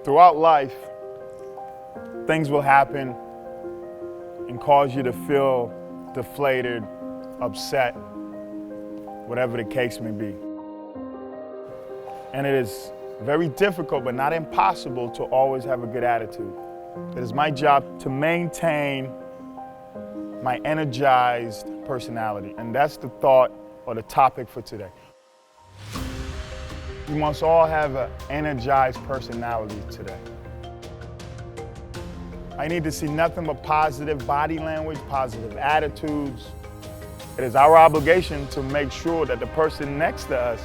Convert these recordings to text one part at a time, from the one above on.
Throughout life, things will happen and cause you to feel deflated, upset, whatever the case may be. And it is very difficult, but not impossible, to always have a good attitude. It is my job to maintain my energized personality, and that's the thought or the topic for today. We must all have an energized personality today. I need to see nothing but positive body language, positive attitudes. It is our obligation to make sure that the person next to us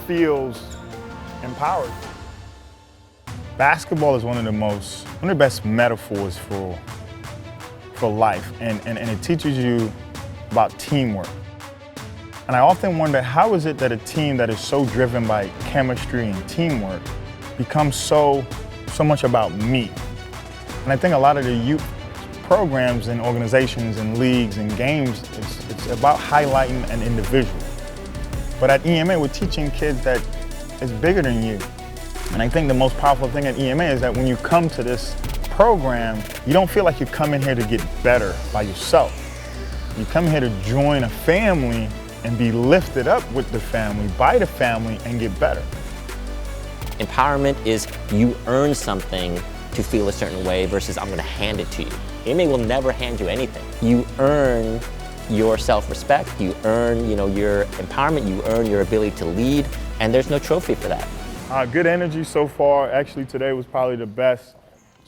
feels empowered. Basketball is one of the best metaphors for life, and it teaches you about teamwork. And I often wonder, how is it that a team that is so driven by chemistry and teamwork becomes so much about me? And I think a lot of the youth programs and organizations and leagues and games, it's about highlighting an individual. But at EMA, we're teaching kids that it's bigger than you. And I think the most powerful thing at EMA is that when you come to this program, you don't feel like you come in here to get better by yourself. You come here to join a family and be lifted up with the family, by the family, and get better. Empowerment is you earn something to feel a certain way versus I'm gonna hand it to you. EMA will never hand you anything. You earn your self-respect, you earn your empowerment, you earn your ability to lead, and there's no trophy for that. Good energy so far. Actually, today was probably the best.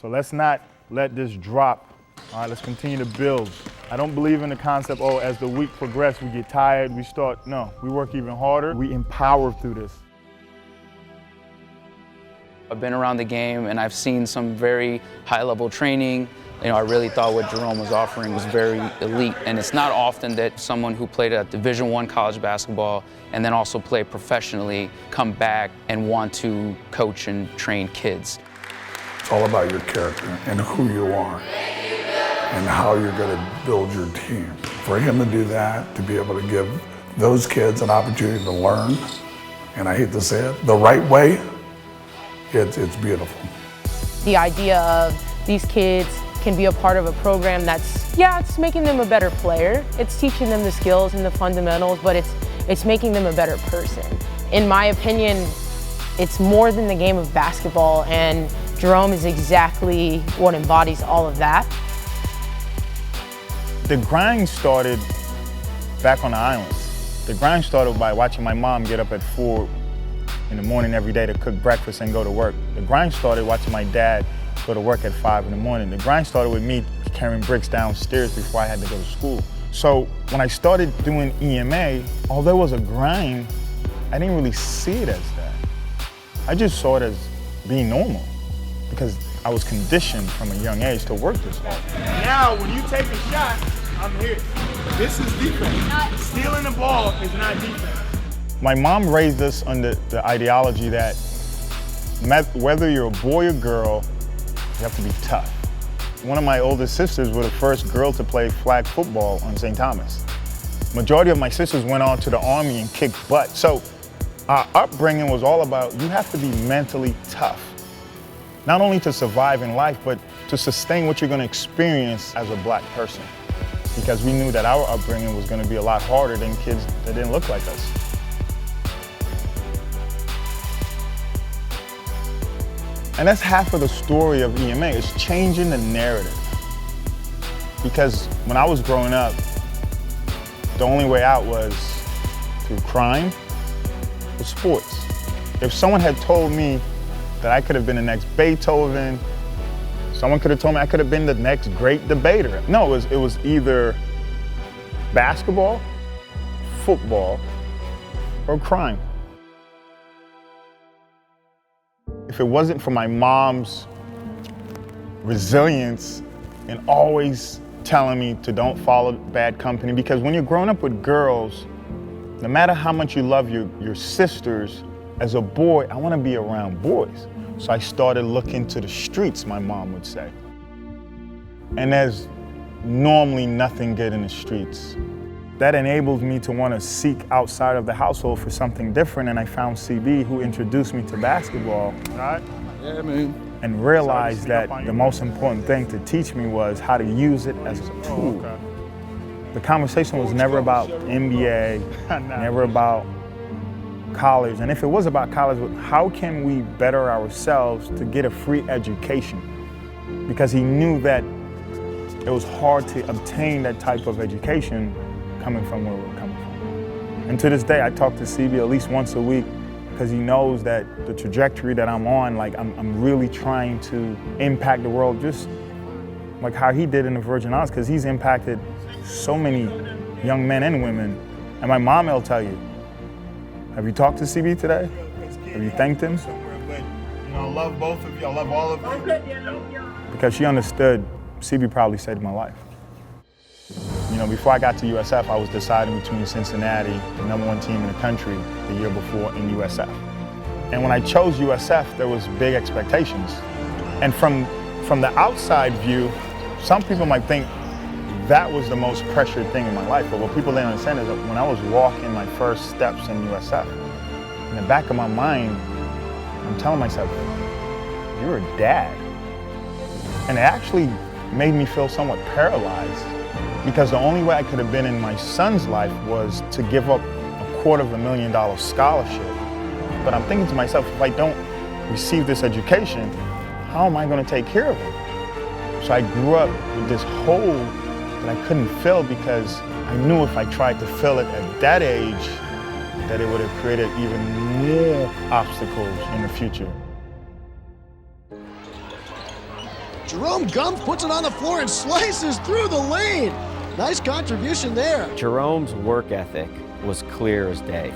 So let's not let this drop. All right, let's continue to build. I don't believe in the concept, as the week progresses, we get tired, we start. No, we work even harder. We empower through this. I've been around the game and I've seen some very high-level training. I really thought what Jerome was offering was very elite. And it's not often that someone who played at Division I college basketball and then also played professionally come back and want to coach and train kids. It's all about your character and who you are and how you're going to build your team. For him to do that, to be able to give those kids an opportunity to learn, and I hate to say it, the right way, it's beautiful. The idea of these kids can be a part of a program that's, it's making them a better player. It's teaching them the skills and the fundamentals, but it's making them a better person. In my opinion, it's more than the game of basketball, and Jerome is exactly what embodies all of that. The grind started back on the islands. The grind started by watching my mom get up at 4 in the morning every day to cook breakfast and go to work. The grind started watching my dad go to work at 5 in the morning. The grind started with me carrying bricks downstairs before I had to go to school. So when I started doing EMA, although it was a grind, I didn't really see it as that. I just saw it as being normal because I was conditioned from a young age to work this hard. Now, when you take a shot, I'm here. This is defense. Stealing the ball is not defense. My mom raised us under the ideology that whether you're a boy or girl, you have to be tough. One of my oldest sisters was the first girl to play flag football on St. Thomas. Majority of my sisters went on to the Army and kicked butt. So our upbringing was all about you have to be mentally tough. Not only to survive in life, but to sustain what you're going to experience as a black person. Because we knew that our upbringing was going to be a lot harder than kids that didn't look like us. And that's half of the story of EMA, is changing the narrative. Because when I was growing up, the only way out was through crime or sports. If someone had told me that I could have been the next Beethoven, someone could have told me I could have been the next great debater. No, it was either basketball, football, or crime. If it wasn't for my mom's resilience and always telling me to don't follow bad company, because when you're growing up with girls, no matter how much you love your sisters, as a boy, I want to be around boys. So I started looking to the streets, my mom would say. And there's normally nothing good in the streets. That enabled me to want to seek outside of the household for something different, and I found CB, who introduced me to basketball. All right? Yeah, man. and realized that the most important thing to teach me was how to use it as a tool. Okay. The conversation was never about NBA, never about college. And if it was about college, how can we better ourselves to get a free education? Because he knew that it was hard to obtain that type of education coming from where we're coming from. And to this day, I talk to CB at least once a week because he knows that the trajectory that I'm on, like I'm really trying to impact the world just like how he did in the Virgin Islands, because he's impacted so many young men and women. And my mom will tell you, have you talked to CB today? Have you thanked him? I love both of you. I love all of you. Because she understood CB probably saved my life. Before I got to USF, I was deciding between Cincinnati, the #1 team in the country, the year before in USF. And when I chose USF, there was big expectations. And from the outside view, some people might think that was the most pressured thing in my life. But what people didn't understand is that when I was walking my first steps in USF, in the back of my mind, I'm telling myself, you're a dad. And it actually made me feel somewhat paralyzed, because the only way I could have been in my son's life was to give up a $250,000 scholarship. But I'm thinking to myself, if I don't receive this education, how am I going to take care of him? So I grew up with this hole that I couldn't fill, because I knew if I tried to fill it at that age, that it would have created even more obstacles in the future. Jerome Gump puts it on the floor and slices through the lane. Nice contribution there. Jerome's work ethic was clear as day.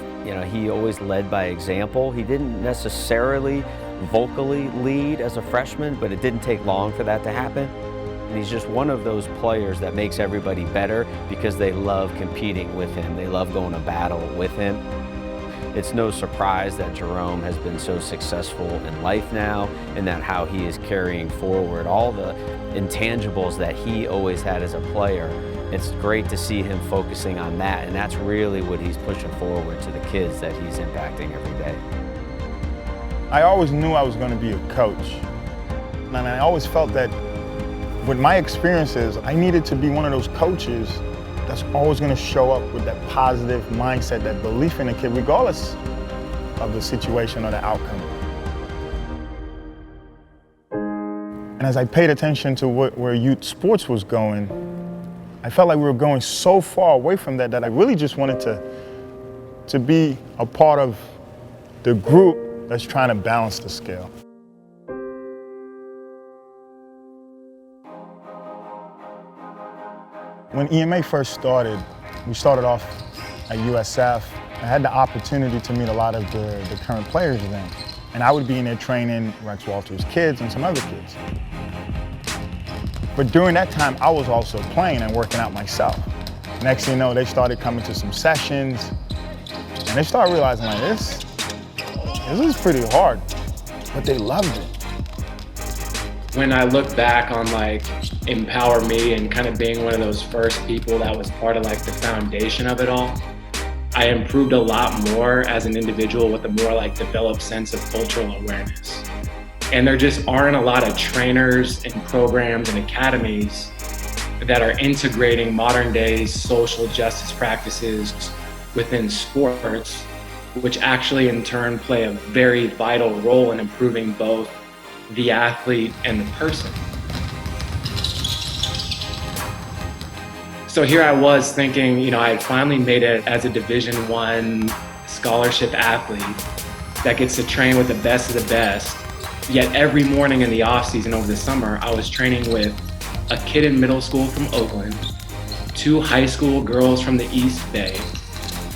He always led by example. He didn't necessarily vocally lead as a freshman, but it didn't take long for that to happen. And he's just one of those players that makes everybody better because they love competing with him. They love going to battle with him. It's no surprise that Jerome has been so successful in life now, and that how he is carrying forward all the intangibles that he always had as a player. It's great to see him focusing on that, and that's really what he's pushing forward to the kids that he's impacting every day. I always knew I was going to be a coach. And I always felt that with my experiences, I needed to be one of those coaches that's always going to show up with that positive mindset, that belief in the kid, regardless of the situation or the outcome. And as I paid attention to where youth sports was going, I felt like we were going so far away from that I really just wanted to be a part of the group that's trying to balance the scale. When EMA first started, we started off at USF. I had the opportunity to meet a lot of the current players then. And I would be in there training Rex Walters' kids and some other kids. But during that time, I was also playing and working out myself. Next thing you know, they started coming to some sessions, and they started realizing, like, this is pretty hard, but they loved it. When I look back on Empower Me and kind of being one of those first people that was part of the foundation of it all, I improved a lot more as an individual with a more developed sense of cultural awareness. And there just aren't a lot of trainers and programs and academies that are integrating modern day social justice practices within sports, which actually in turn play a very vital role in improving both the athlete and the person. So here I was thinking, I had finally made it as a Division I scholarship athlete that gets to train with the best of the best. Yet every morning in the off season over the summer, I was training with a kid in middle school from Oakland, 2 high school girls from the East Bay,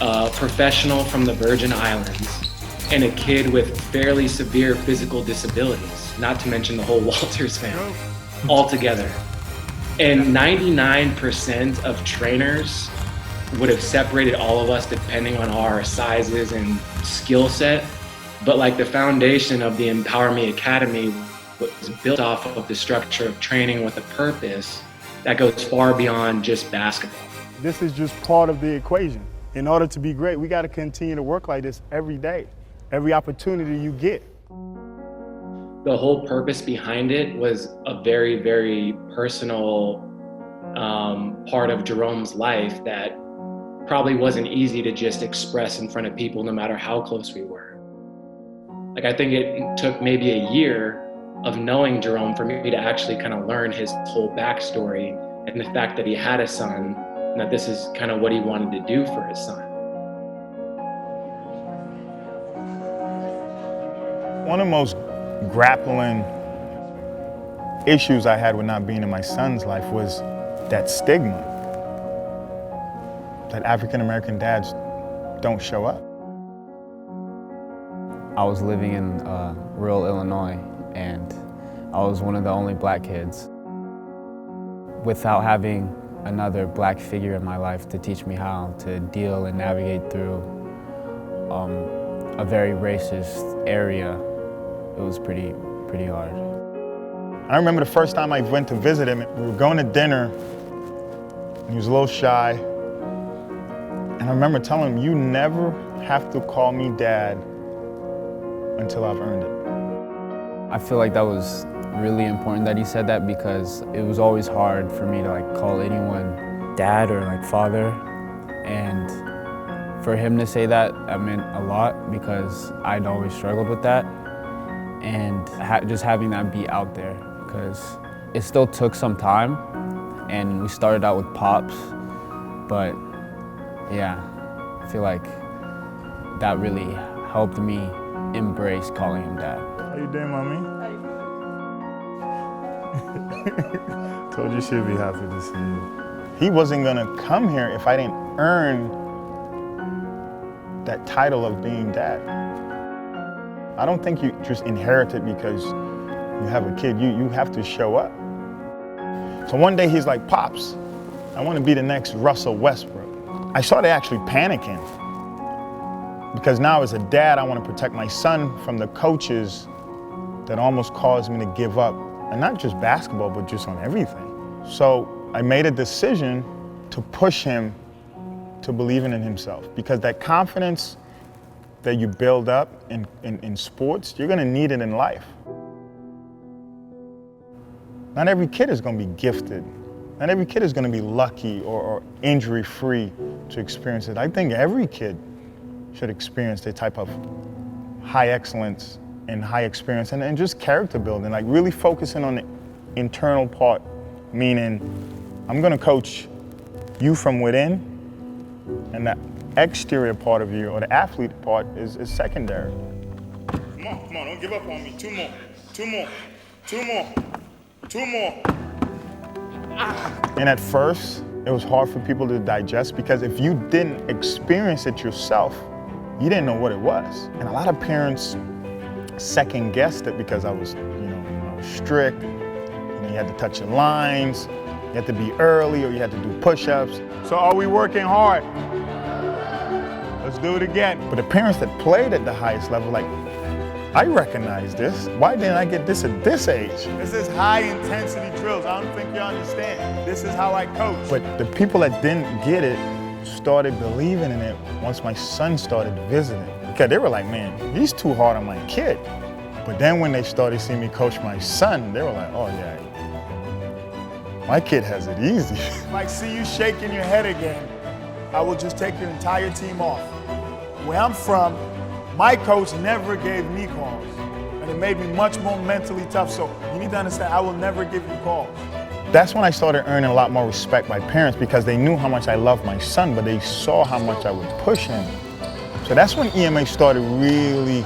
a professional from the Virgin Islands, and a kid with fairly severe physical disabilities, not to mention the whole Walters family, all together. And 99% of trainers would have separated all of us depending on our sizes and skill set. But the foundation of the Empower Me Academy was built off of the structure of training with a purpose that goes far beyond just basketball. This is just part of the equation. In order to be great, we got to continue to work like this every day, every opportunity you get. The whole purpose behind it was a very, very personal part of Jerome's life that probably wasn't easy to just express in front of people, no matter how close we were. Like, I think it took maybe a year of knowing Jerome for me to actually kind of learn his whole backstory and the fact that he had a son and that this is kind of what he wanted to do for his son. One of the most grappling issues I had with not being in my son's life was that stigma that African American dads don't show up. I was living in rural Illinois, and I was one of the only black kids. Without having another black figure in my life to teach me how to deal and navigate through a very racist area, it was pretty hard. I remember the first time I went to visit him, we were going to dinner, and he was a little shy. And I remember telling him, you never have to call me dad until I've earned it. I feel like that was really important that he said that, because it was always hard for me to call anyone dad or father. And for him to say that meant a lot, because I'd always struggled with that. And just having that be out there, because it still took some time, and we started out with Pops, but yeah, I feel like that really helped me embrace calling him dad. How you doing, mommy? Told you she'd be happy to see you. He wasn't gonna come here if I didn't earn that title of being dad. I don't think you just inherit it because you have a kid. You have to show up. So one day he's like, Pops, I want to be the next Russell Westbrook. I started actually panicking, because now as a dad, I want to protect my son from the coaches that almost caused me to give up, and not just basketball, but just on everything. So I made a decision to push him to believing in himself, because that confidence that you build up in sports, you're gonna need it in life. Not every kid is gonna be gifted. Not every kid is gonna be lucky or injury-free to experience it. I think every kid should experience the type of high excellence and high experience and just character building, really focusing on the internal part, meaning I'm gonna coach you from within, and that exterior part of you, or the athlete part, is secondary. Come on, don't give up on me. Two more. And at first, it was hard for people to digest, because if you didn't experience it yourself, you didn't know what it was. And a lot of parents second guessed it, because I was strict. You had to touch the lines, you had to be early, or you had to do push-ups. So are we working hard? Let's do it again. But the parents that played at the highest level, I recognize this. Why didn't I get this at this age? This is high intensity drills. I don't think you understand. This is how I coach. But the people that didn't get it started believing in it once my son started visiting. Because they were like, man, he's too hard on my kid. But then when they started seeing me coach my son, they were like, oh yeah, my kid has it easy. If I see you shaking your head again, I will just take your entire team off. Where I'm from, my coach never gave me calls, and it made me much more mentally tough. So you need to understand, I will never give you calls. That's when I started earning a lot more respect by parents, because they knew how much I loved my son, but they saw how much I would push him. So that's when EMA started really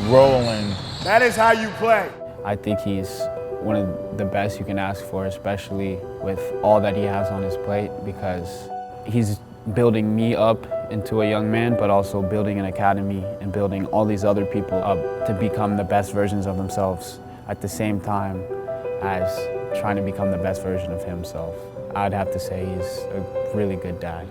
rolling. That is how you play. I think he's one of the best you can ask for, especially with all that he has on his plate, because he's building me up into a young man, but also building an academy and building all these other people up to become the best versions of themselves at the same time as trying to become the best version of himself. I'd have to say he's a really good dad.